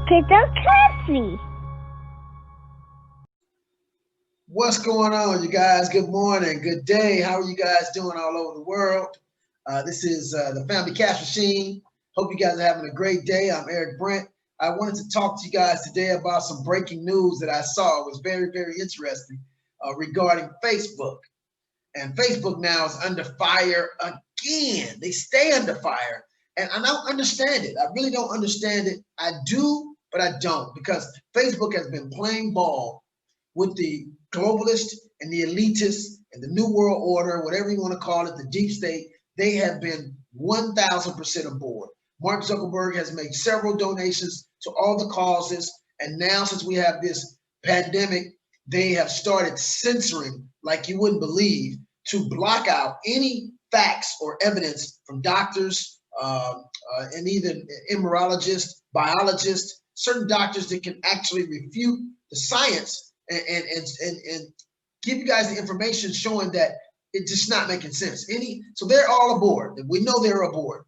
Cryptocurrency. What's going on, you guys? Good morning, good day. How are you guys doing all over the world? This is the Family Cash Machine. Hope you guys are having a great day. I'm Eric Brent. I wanted to talk to you guys today about some breaking news that I saw. It was very, very interesting regarding Facebook. And Facebook now is under fire again. They stay under fire. And I don't understand it. I really don't understand it. I do, but I don't, because Facebook has been playing ball with the globalists and the elitists and the New World Order, whatever you want to call it, the deep state. They have been 1,000% aboard. Mark Zuckerberg has made several donations to all the causes. And now, since we have this pandemic, they have started censoring like you wouldn't believe, to block out any facts or evidence from doctors and even immunologists, biologists, certain doctors that can actually refute the science and give you guys the information showing that it's just not making sense. So they're all aboard. We know they're aboard.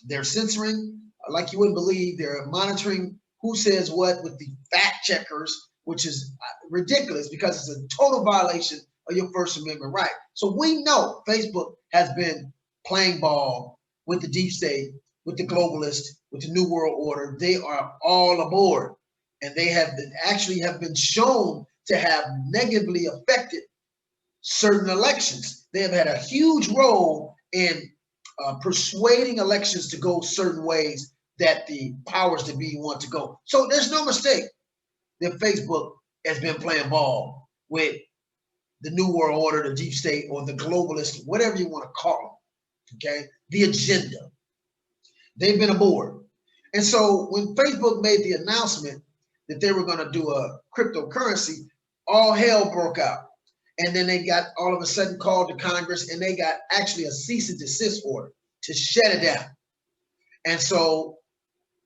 They're censoring like you wouldn't believe. They're monitoring who says what with the fact checkers, which is ridiculous because it's a total violation of your First Amendment right. So we know Facebook has been playing ball with the deep state, with the globalists, with the New World Order. They are all aboard, and they have been shown to have negatively affected certain elections. They have had a huge role in persuading elections to go certain ways that the powers that be want to go. So there's no mistake that Facebook has been playing ball with the New World Order, the deep state, or the globalists, whatever you want to call them, okay? The agenda. They've been aboard. And so when Facebook made the announcement that they were going to do a cryptocurrency, all hell broke out. And then they got all of a sudden called to Congress, and they got actually a cease and desist order to shut it down. And so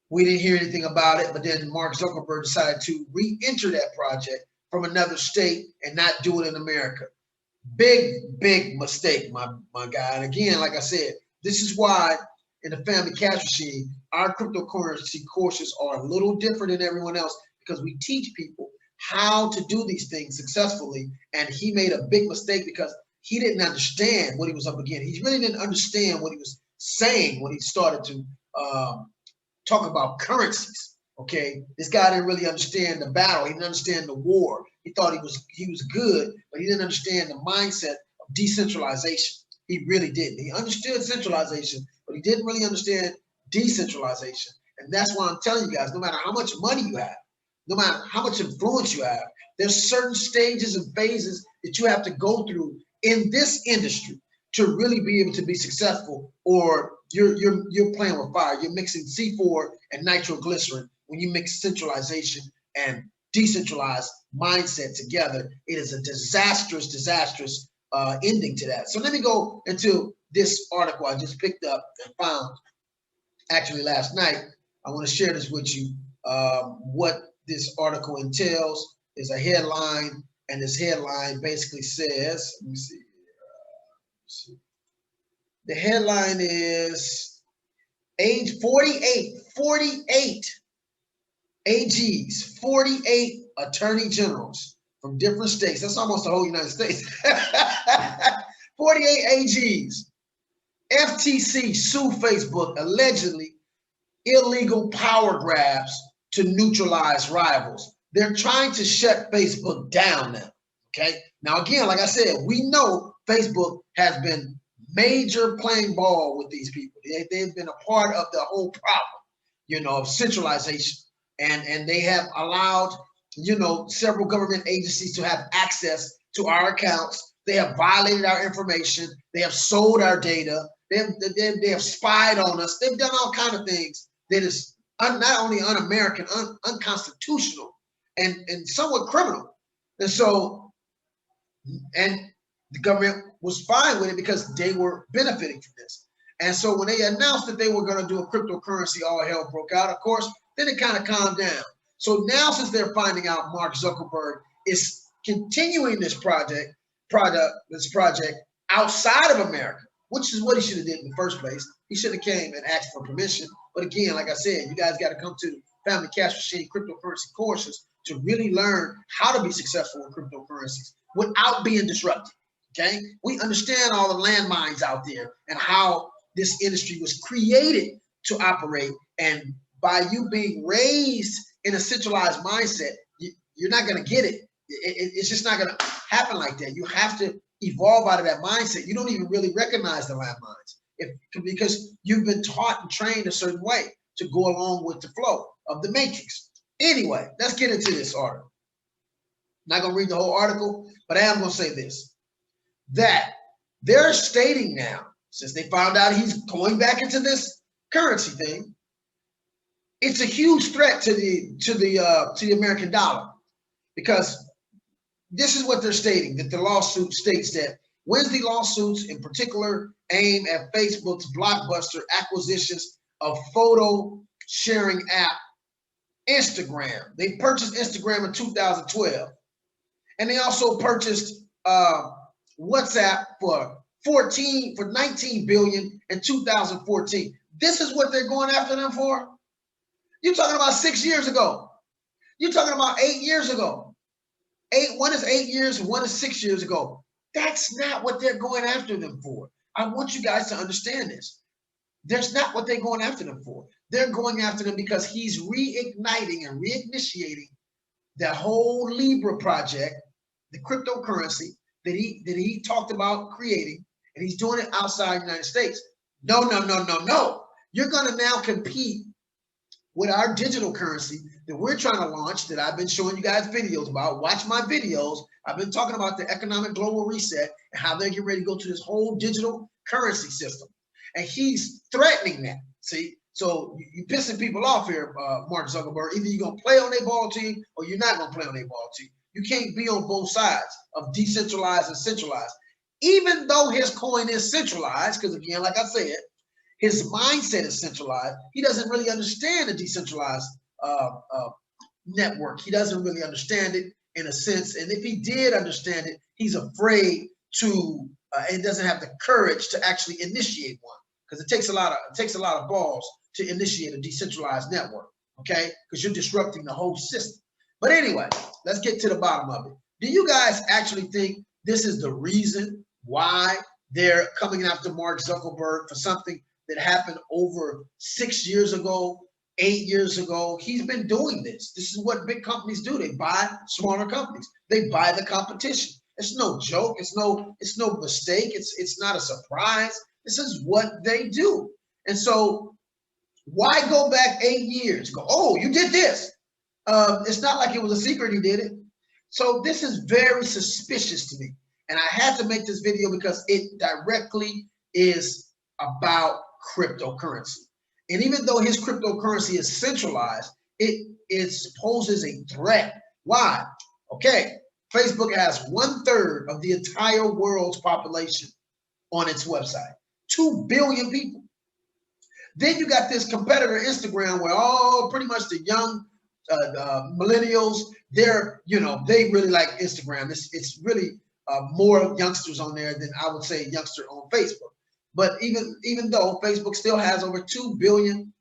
we didn't hear anything about it, but then Mark Zuckerberg decided to re-enter that project from another state and not do it in America. Big mistake, my guy. And again, like I said, this is why in the Family Cash Machine, our cryptocurrency courses are a little different than everyone else, because we teach people how to do these things successfully. And he made a big mistake because he didn't understand what he was up against. He really didn't understand what he was saying when he started to talk about currencies. Okay, this guy didn't really understand the battle. He didn't understand the war. He thought he was good, but he didn't understand the mindset of decentralization. He really didn't. He understood centralization, but he didn't really understand decentralization. And that's why I'm telling you guys, no matter how much money you have, no matter how much influence you have, there's certain stages and phases that you have to go through in this industry to really be able to be successful, or you're playing with fire. You're mixing C4 and nitroglycerin. When you mix centralization and decentralized mindset together, it is a disastrous ending to that. So let me go into this article I just picked up and found actually last night. I want to share this with you. What this article entails is a headline, and this headline basically says, let me see. The headline is age 48 AGs, 48 attorney generals from different states. That's almost the whole United States. 48 AGs. FTC sue Facebook, allegedly illegal power grabs to neutralize rivals. They're trying to shut Facebook down now. Okay. Now, again, like I said, we know Facebook has been major playing ball with these people. They've been a part of the whole problem, of centralization. And they have allowed, several government agencies to have access to our accounts. They have violated our information. They have sold our data. They have spied on us. They've done all kinds of things that is not only un-American, unconstitutional, and somewhat criminal. And so, and the government was fine with it because they were benefiting from this. And so when they announced that they were going to do a cryptocurrency, all hell broke out. Of course, then it kind of calmed down. So now, since they're finding out Mark Zuckerberg is continuing this project outside of America, which is what he should have did in the first place. He should have came and asked for permission. But again, like I said, you guys got to come to Family Cash Machine cryptocurrency courses to really learn how to be successful in cryptocurrencies without being disrupted. Okay, we understand all the landmines out there and how this industry was created to operate. And by you being raised in a centralized mindset, you're not going to get it. It's just not going to happen like that. You have to evolve out of that mindset. You don't even really recognize the landmines because you've been taught and trained a certain way to go along with the flow of the matrix. Anyway, let's get into this article. Not going to read the whole article, but I am going to say this, that they're stating now, since they found out he's going back into this currency thing, it's a huge threat to the American dollar, because this is what they're stating, that the lawsuit states that Wednesday lawsuits in particular aim at Facebook's blockbuster acquisitions of photo sharing app Instagram. They purchased Instagram in 2012, and they also purchased WhatsApp for 19 billion in 2014. This is what they're going after them for? You're talking about 6 years ago. You're talking about 8 years ago. One is 8 years, one is 6 years ago. That's not what they're going after them for. I want you guys to understand this. That's not what they're going after them for. They're going after them because he's reigniting and reinitiating the whole Libra project, the cryptocurrency that he talked about creating, and he's doing it outside the United States. No, no, no, no, no. You're going to now compete with our digital currency that we're trying to launch, that I've been showing you guys videos about. Watch my videos. I've been talking about the economic global reset and how they're getting ready to go to this whole digital currency system. And he's threatening that. See, so you're pissing people off here, Mark Zuckerberg. Either you're going to play on their ball team or you're not going to play on their ball team. You can't be on both sides of decentralized and centralized. Even though his coin is centralized, because again, like I said, his mindset is centralized. He doesn't really understand the decentralized network. He doesn't really understand it in a sense. And if he did understand it, he's afraid to, and doesn't have the courage to actually initiate one, because it takes a lot of balls to initiate a decentralized network. Okay, because you're disrupting the whole system. But anyway, let's get to the bottom of it. Do you guys actually think this is the reason why they're coming after Mark Zuckerberg for something that happened over 6 years ago, 8 years ago? He's been doing this. This is what big companies do. They buy smaller companies. They buy the competition. It's no joke. It's no mistake. It's not a surprise. This is what they do. And so why go back 8 years? Go, oh, you did this. It's not like it was a secret he did it. So this is very suspicious to me. And I had to make this video because it directly is about cryptocurrency. And even though his cryptocurrency is centralized, it poses a threat. Why? Okay, Facebook has 1/3 of the entire world's population on its website, 2 billion people. Then you got this competitor, Instagram, where all pretty much the young millennials, they really like Instagram. It's really more youngsters on there than I would say youngster on Facebook. But even though Facebook still has over 2 billion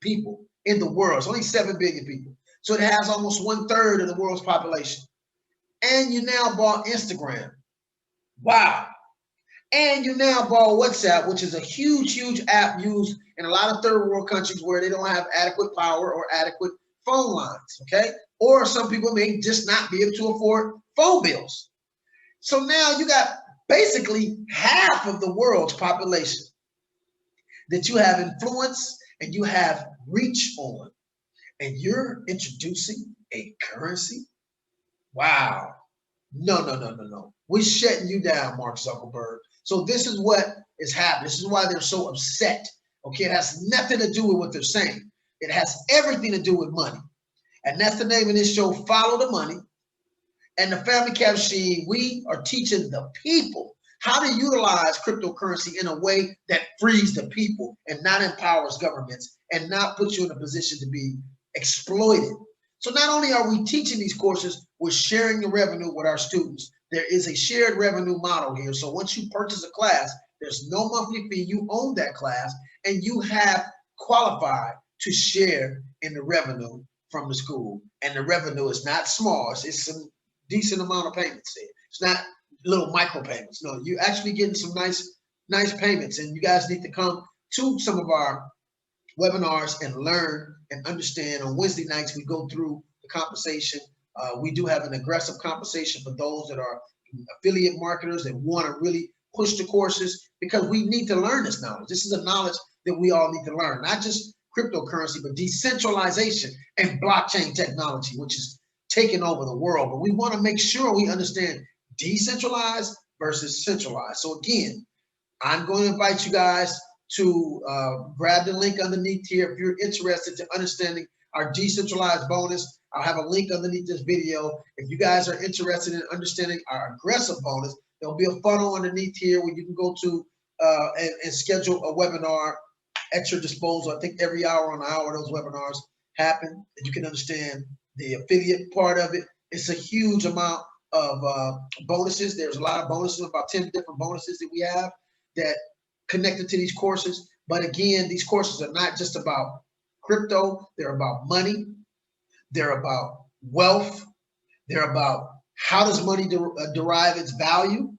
people in the world, it's only 7 billion people. So it has almost 1/3 of the world's population. And you now bought Instagram. Wow. And you now bought WhatsApp, which is a huge, huge app used in a lot of third world countries where they don't have adequate power or adequate phone lines, okay? Or some people may just not be able to afford phone bills. So now you got basically half of the world's population that you have influence and you have reach on, and you're introducing a currency? Wow. No. We're shutting you down, Mark Zuckerberg. So this is what is happening. This is why they're so upset. Okay, it has nothing to do with what they're saying. It has everything to do with money. And that's the name of this show, Follow the Money. And the Family Cash Machine, we are teaching the people how to utilize cryptocurrency in a way that frees the people and not empowers governments and not puts you in a position to be exploited. So not only are we teaching these courses, we're sharing the revenue with our students. There is a shared revenue model here. So once you purchase a class, There's no monthly fee. You own that class, and you have qualified to share in the revenue from the school. And the revenue is not small. It's some decent amount of payments there. It's not little micro payments. No, you're actually getting some nice payments. And you guys need to come to some of our webinars and learn and understand. On Wednesday nights, we go through the compensation. We do have an aggressive compensation for those that are affiliate marketers that want to really push the courses, because we need to learn this knowledge. This is a knowledge that we all need to learn, not just cryptocurrency, but decentralization and blockchain technology, which is taking over the world. But we want to make sure we understand decentralized versus centralized. So again, I'm going to invite you guys to grab the link underneath here if you're interested in understanding our decentralized bonus. I'll have a link underneath this video. If you guys are interested in understanding our aggressive bonus, there'll be a funnel underneath here where you can go to and schedule a webinar at your disposal. I think every hour on the hour those webinars happen, and you can understand the affiliate part of it. It's a huge amount of bonuses. There's a lot of bonuses, about 10 different bonuses that we have that connected to these courses. But again, these courses are not just about crypto. They're about money. They're about wealth. They're about how does money derive its value.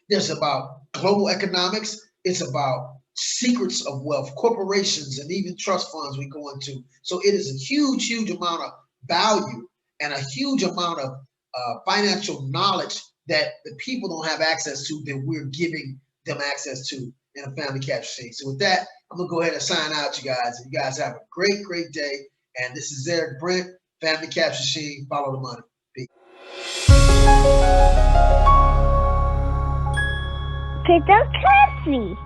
There's about global economics. It's about secrets of wealth, corporations, and even trust funds we go into. So it is a huge amount of value and a huge amount of financial knowledge that the people don't have access to, that we're giving them access to in a Family Cash Machine. So with that, I'm gonna go ahead and sign out, you guys. And you guys have a great day. And this is Eric Brent, Family Cash Machine. Follow the money. Peace. Cryptocurrency.